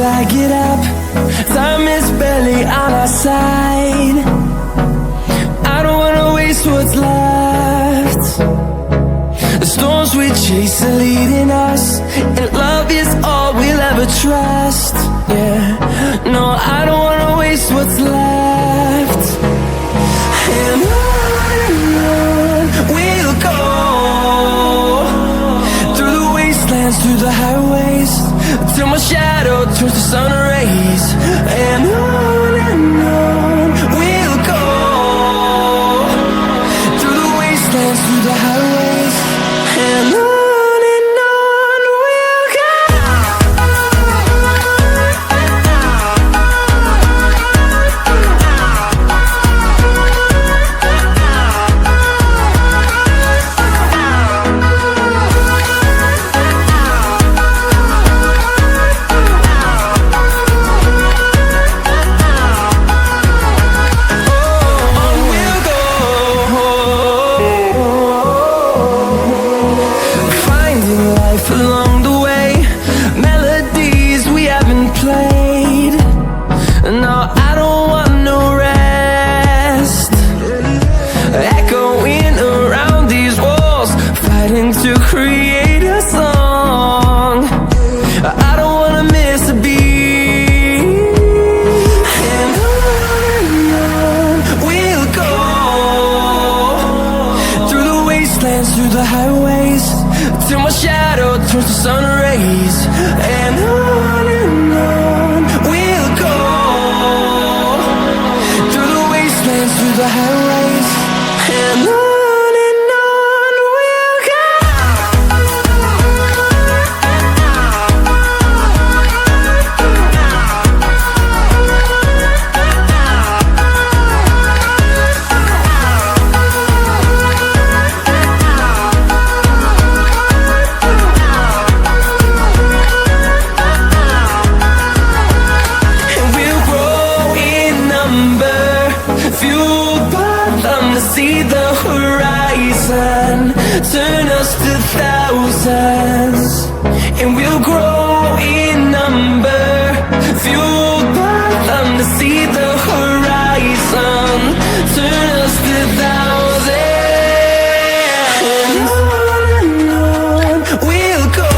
till I get up. Time is barely on our side. I don't wanna waste what's left. The storms we chase are leading us, and love is all we'll ever trust. Yeah, no, I don't wanna waste what's left. And on we'll go, through the wastelands, through the highways, till my shadow turns to sun rays. And on we'll go, through the wastelands, through the highways, and on we'll go. Along the way, melodies we haven't played. No, I don't want no rest. Echoing around these walls, fighting to create a song. I don't wanna miss a beat. And on we'll go, through the wastelands, through the highways, till my shadow turns to sun rays. And on we'll go, through the wastelands, through the highways, and on we'll go. Fueled by them to see the horizon, turn us to thousands, and we'll grow in number. Fueled by them to see the horizon, turn us to thousands, and on we'll go,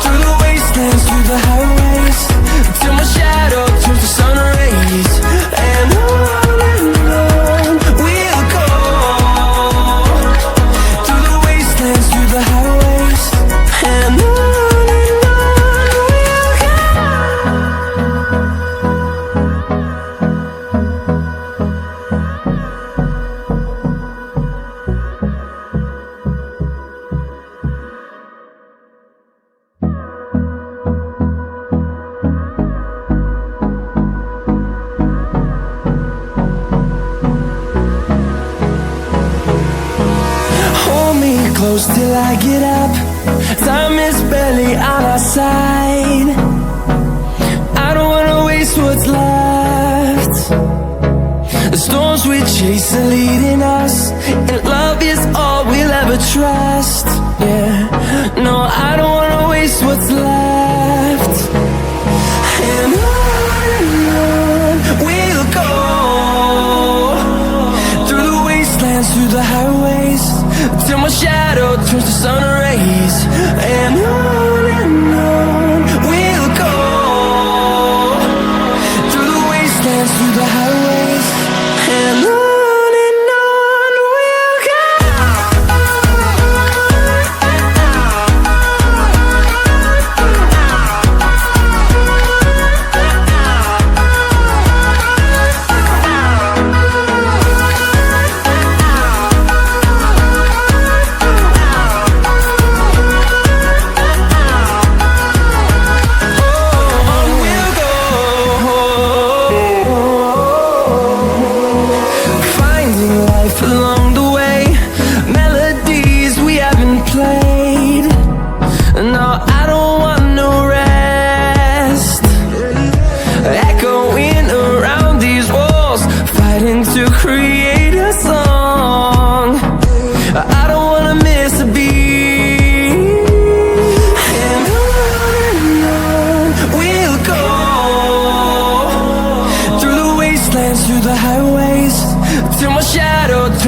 through the wastelands, through the highways, till my shadow turns to sun rays. And on we'll go, through the wastelands, through the highways, and on we'll go. Hold me close till I get up. Time is barely on our side. I don't wanna waste what's left. The storms we chase are leading us, and love is all we'll ever trust. Yeah, no, I don't wanna waste what's left. And on we'll go, through the wastelands, through the highways, till my shadow turns to sun rays. And on we'll go, through the wastelands, through the highways, and on we'll go.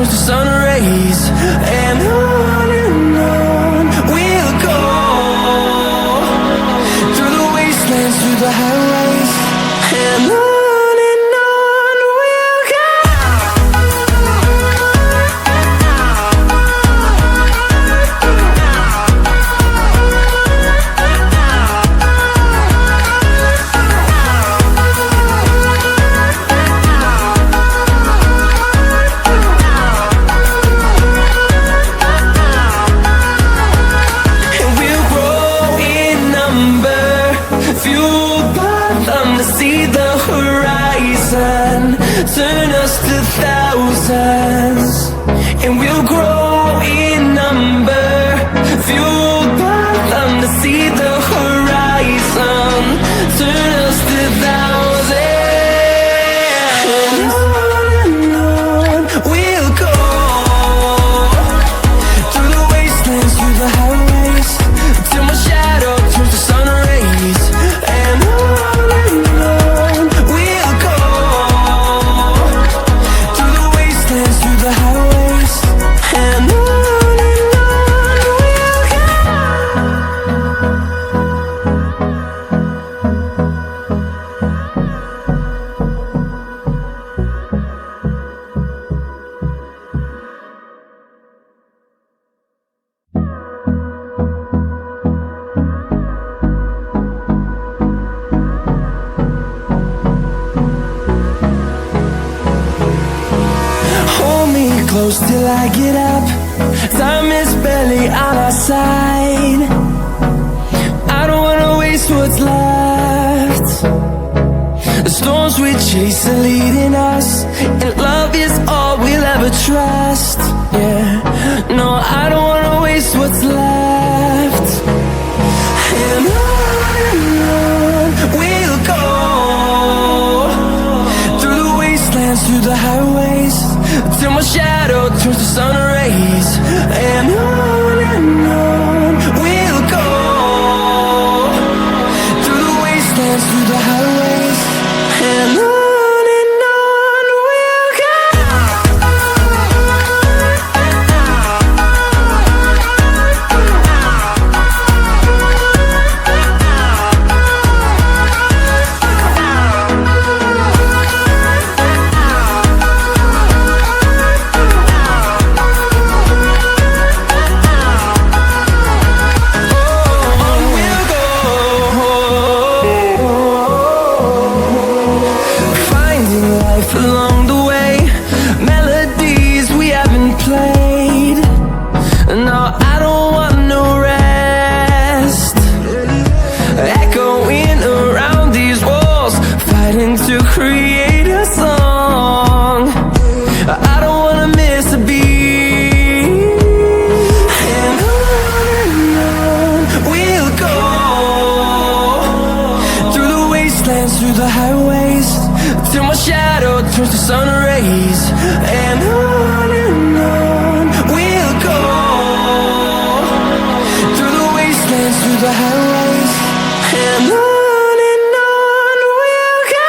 turns to sun rays, and on we'll go, through the wastelands, through the highways, and on we'll go. Turn us to thousands, and we'll grow in number, fueled by them to see the horizon. Turn us to thousands, and on we'll go, through the wastelands, through the highways, till my shadow turns to sun rays, and on we'll go, through the highways, and on we'll go. Hold me close till I get up. Time is barely on our side. I don't wanna waste what's left. The storms we chase are leading us, and love is all we'll ever trust. Yeah, no, I don't wanna waste what's left. And on we'll go, through the wastelands, through the highways, till my shadow turns to sun rays, and on we'll go, through the wastelands, through the highways, and on we'll go. Along the way, melodies we haven't played. No, I don't want no rest. Echoing around these walls, fighting to create a song. I don't wanna miss a beat. And on we'll go, through the wastelands, through the highways, till my shadow turns to sun rays, and on we'll go, through the wastelands, through the highways, and on we'll go.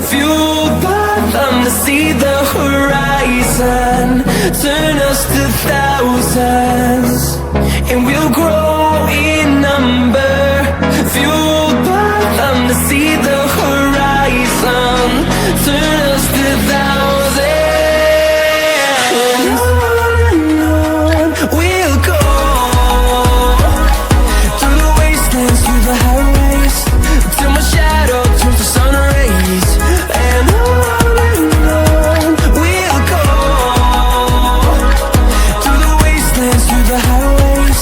Fueled by them to see the horizon. Turn us to thousands, and we'll grow in number. Fueled by them to see the horizon. Turn us to thousands, and on we'll go, through the wastelands, through the highways, till my shadow turns to sun rays, and on we'll go, through the wastelands, through the highways,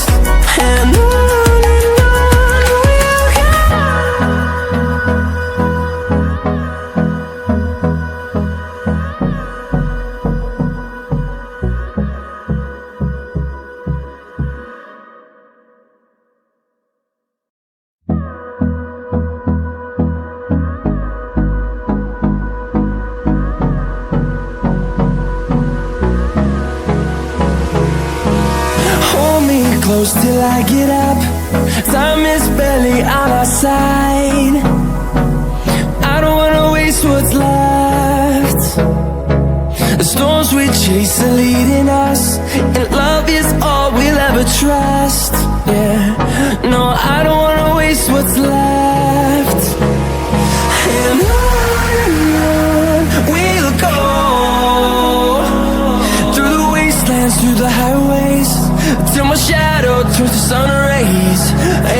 and close till I get up. Time is barely on our side. I don't wanna waste what's left. The storms we chase are leading us, and love is all we'll ever trust. Yeah, no, I don't wanna waste what's left. And on we'll go, through the wastelands, through the highways, till my shadow turns to sun rays.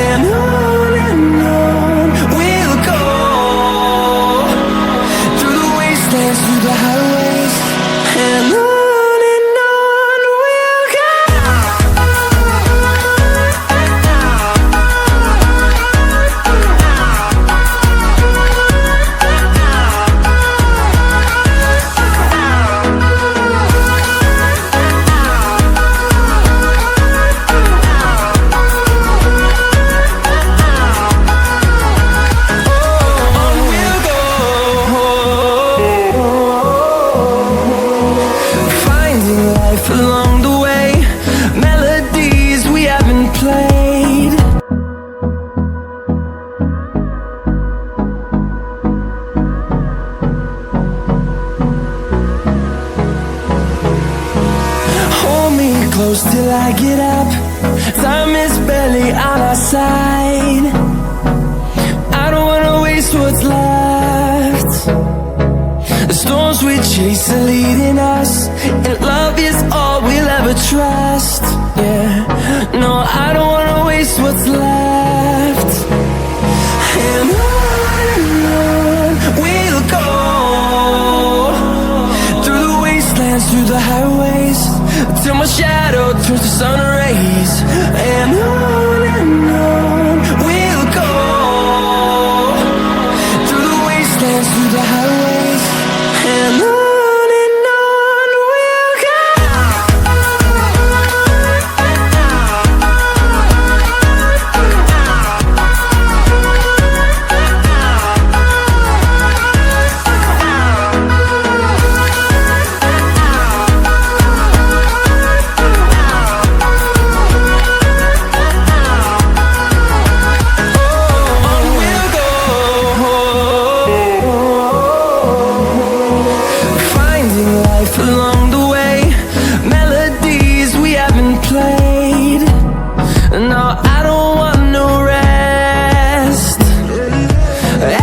And on we'll go, through the wastelands, through the highways, and on we'll go. Along the way, melodies we haven't played. Hold me close till I get up. Time is barely on our side. I don't wanna waste what's left. The storms we chase are leading us, and love is all we'll ever trust. Yeah, no, I don't wanna waste what's left. And on we'll go, through the wastelands, through the highways, till my shadow turns to sun rays. And on we'll go, through the wastelands, through the highways, and on we'll go. Along the way, melodies we haven't played. No, I don't want no rest.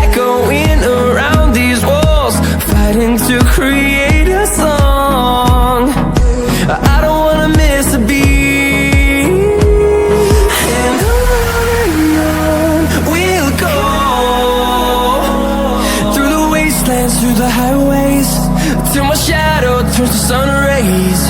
Echoing around these walls, fighting to create a song. I don't wanna miss a beat. And on we'll go, through the wastelands, through the highways, till my shadow turns to sun rays.